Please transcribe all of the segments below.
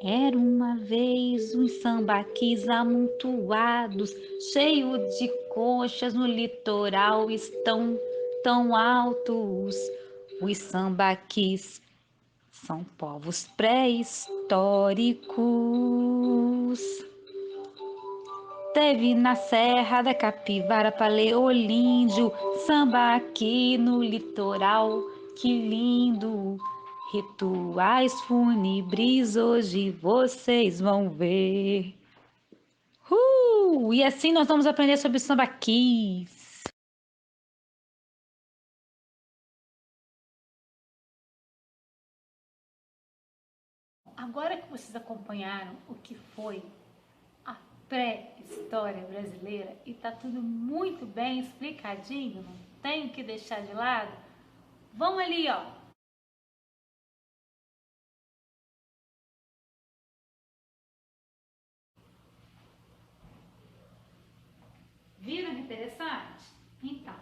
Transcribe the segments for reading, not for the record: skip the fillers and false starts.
Era uma vez uns sambaquis amontoados, cheio de conchas no litoral, estão tão altos. Os sambaquis são povos pré-históricos. Teve na Serra da Capivara, Paleolíndio, sambaqui no litoral, que lindo! Rituais fúnebres hoje vocês vão ver. E assim nós vamos aprender sobre sambaquis. Agora que vocês acompanharam o que foi a pré-história brasileira e tá tudo muito bem explicadinho, não tenho que deixar de lado, vão ali, ó. Viram que interessante? Então,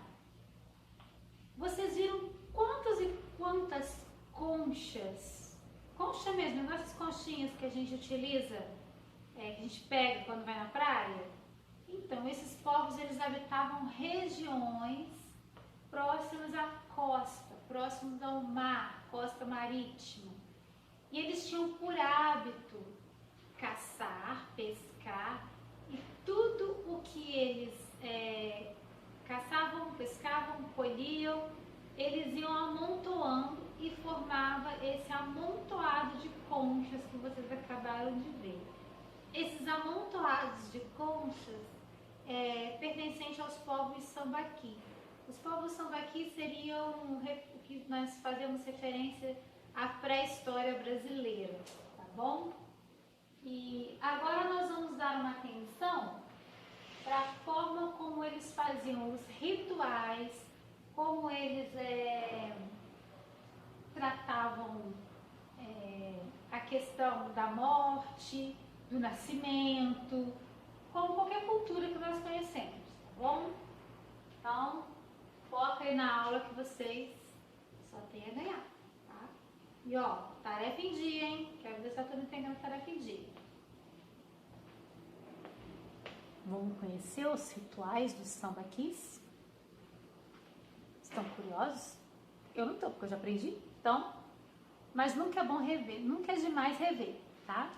vocês viram quantas e quantas conchas, concha mesmo, essas conchinhas que a gente utiliza, que a gente pega quando vai na praia? Então, esses povos, eles habitavam regiões próximas à costa, próximos ao mar, costa marítima. E eles tinham por hábito caçar, pescar, e tudo o que eles caçavam, pescavam, colhiam, eles iam amontoando e formava esse amontoado de conchas que vocês acabaram de ver. Esses amontoados de conchas pertencentes aos povos sambaqui. Os povos sambaqui seriam o que nós fazemos referência à pré-história brasileira, tá bom? E agora nós vamos dar uma atenção para a forma como eles faziam os rituais, como eles tratavam a questão da morte, do nascimento, como qualquer cultura que nós conhecemos, tá bom? Então, foca aí na aula que vocês só têm a ganhar, tá? E ó, tarefa em dia, hein? Quero ver se eu tô entendendo tarefa em dia. Vamos conhecer os rituais dos sambaquis? Estão curiosos? Eu não tô, porque eu já aprendi. Então, mas nunca é bom rever, nunca é demais rever, tá?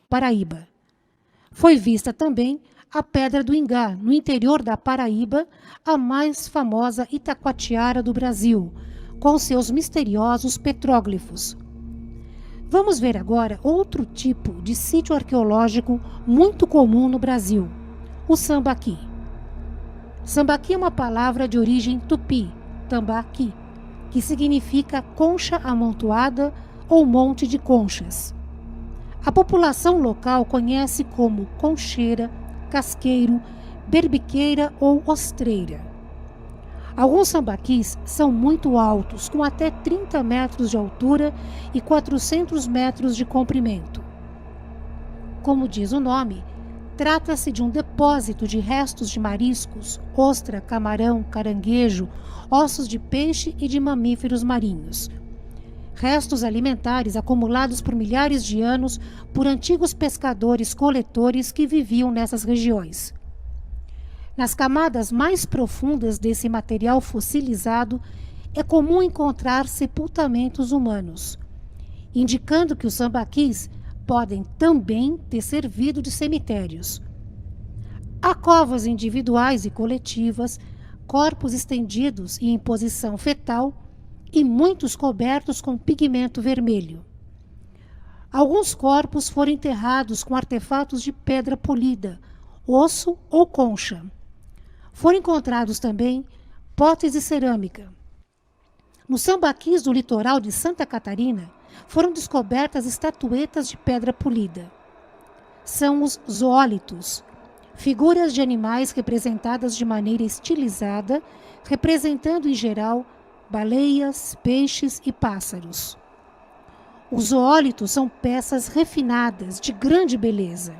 Paraíba. Foi vista também a Pedra do Ingá, no interior da Paraíba, a mais famosa Itacoatiara do Brasil, com seus misteriosos petróglifos. Vamos ver agora outro tipo de sítio arqueológico muito comum no Brasil, o sambaqui. Sambaqui é uma palavra de origem tupi, tambaqui, que significa concha amontoada ou monte de conchas. A população local conhece como concheira, casqueiro, berbiqueira ou ostreira. Alguns sambaquis são muito altos, com até 30 metros de altura e 400 metros de comprimento. Como diz o nome, trata-se de um depósito de restos de mariscos, ostra, camarão, caranguejo, ossos de peixe e de mamíferos marinhos. Restos alimentares acumulados por milhares de anos por antigos pescadores-coletores que viviam nessas regiões. Nas camadas mais profundas desse material fossilizado, é comum encontrar sepultamentos humanos, indicando que os sambaquis podem também ter servido de cemitérios. Há covas individuais e coletivas, corpos estendidos e em posição fetal, e muitos cobertos com pigmento vermelho. Alguns corpos foram enterrados com artefatos de pedra polida, osso ou concha. Foram encontrados também potes de cerâmica. Nos sambaquis do litoral de Santa Catarina, foram descobertas estatuetas de pedra polida. São os zoólitos, figuras de animais representadas de maneira estilizada, representando em geral baleias, peixes e pássaros. Os zoólitos são peças refinadas, de grande beleza.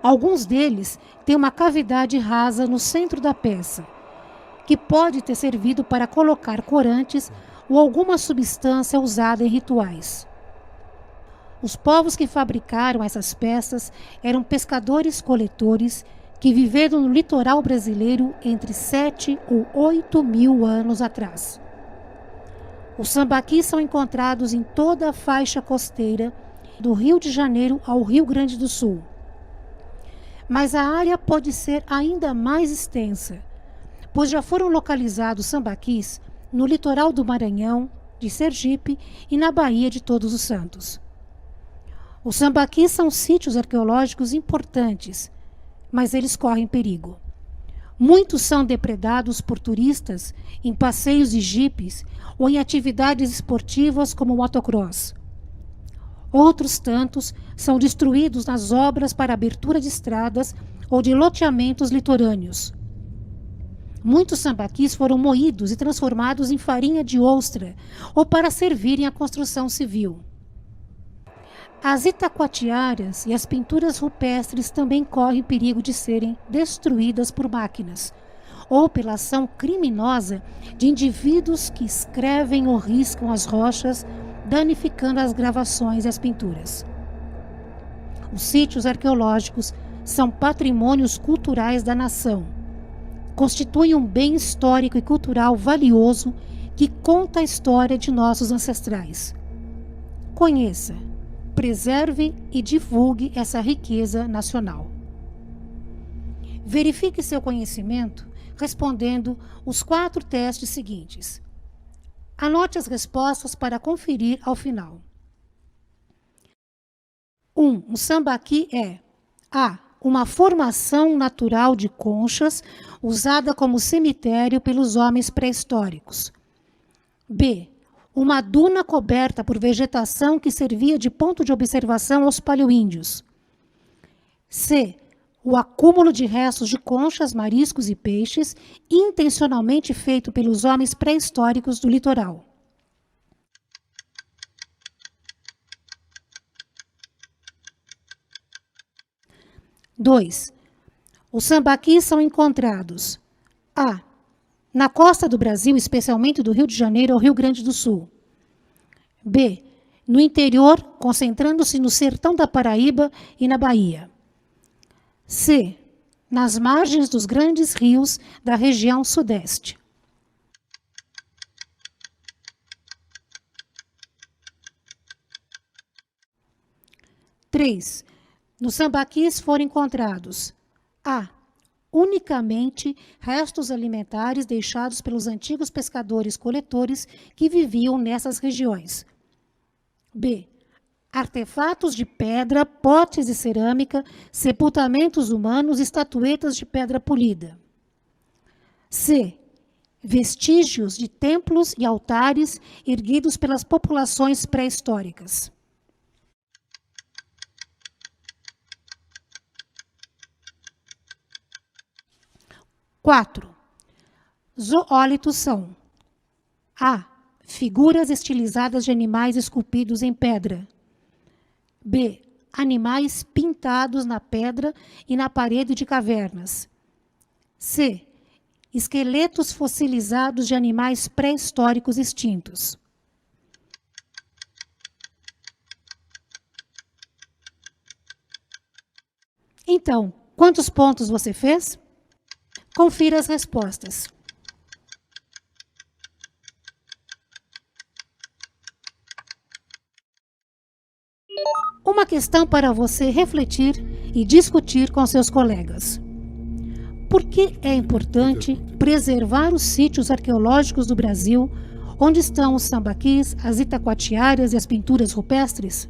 Alguns deles têm uma cavidade rasa no centro da peça, que pode ter servido para colocar corantes ou alguma substância usada em rituais. Os povos que fabricaram essas peças eram pescadores-coletores que viveram no litoral brasileiro entre 7 ou 8 mil anos atrás. Os sambaquis são encontrados em toda a faixa costeira do Rio de Janeiro ao Rio Grande do Sul. Mas a área pode ser ainda mais extensa, pois já foram localizados sambaquis no litoral do Maranhão, de Sergipe e na Baía de Todos os Santos. Os sambaquis são sítios arqueológicos importantes, mas eles correm perigo. Muitos são depredados por turistas em passeios de jipes ou em atividades esportivas como motocross. Outros tantos são destruídos nas obras para abertura de estradas ou de loteamentos litorâneos. Muitos sambaquis foram moídos e transformados em farinha de ostra ou para servirem à construção civil. As itacoatiaras e as pinturas rupestres também correm perigo de serem destruídas por máquinas ou pela ação criminosa de indivíduos que escrevem ou riscam as rochas, danificando as gravações e as pinturas. Os sítios arqueológicos são patrimônios culturais da nação. Constituem um bem histórico e cultural valioso que conta a história de nossos ancestrais. Conheça, preserve e divulgue essa riqueza nacional. Verifique seu conhecimento respondendo os 4 testes seguintes. Anote as respostas para conferir ao final. 1. Um sambaqui é A. Uma formação natural de conchas usada como cemitério pelos homens pré-históricos. B. Uma duna coberta por vegetação que servia de ponto de observação aos paleoíndios. C. O acúmulo de restos de conchas, mariscos e peixes, intencionalmente feito pelos homens pré-históricos do litoral. Dois. Os sambaquis são encontrados A. Na costa do Brasil, especialmente do Rio de Janeiro ao Rio Grande do Sul. B. No interior, concentrando-se no sertão da Paraíba e na Bahia. C. Nas margens dos grandes rios da região sudeste. Três. Nos sambaquis foram encontrados A. Unicamente restos alimentares deixados pelos antigos pescadores-coletores que viviam nessas regiões. B. Artefatos de pedra, potes de cerâmica, sepultamentos humanos e estatuetas de pedra polida. C. Vestígios de templos e altares erguidos pelas populações pré-históricas. 4. Zoólitos são A. Figuras estilizadas de animais esculpidos em pedra. B. Animais pintados na pedra e na parede de cavernas. C. Esqueletos fossilizados de animais pré-históricos extintos. Então, quantos pontos você fez? Confira as respostas. Uma questão para você refletir e discutir com seus colegas. Por que é importante preservar os sítios arqueológicos do Brasil, onde estão os sambaquis, as itacoatiaras e as pinturas rupestres?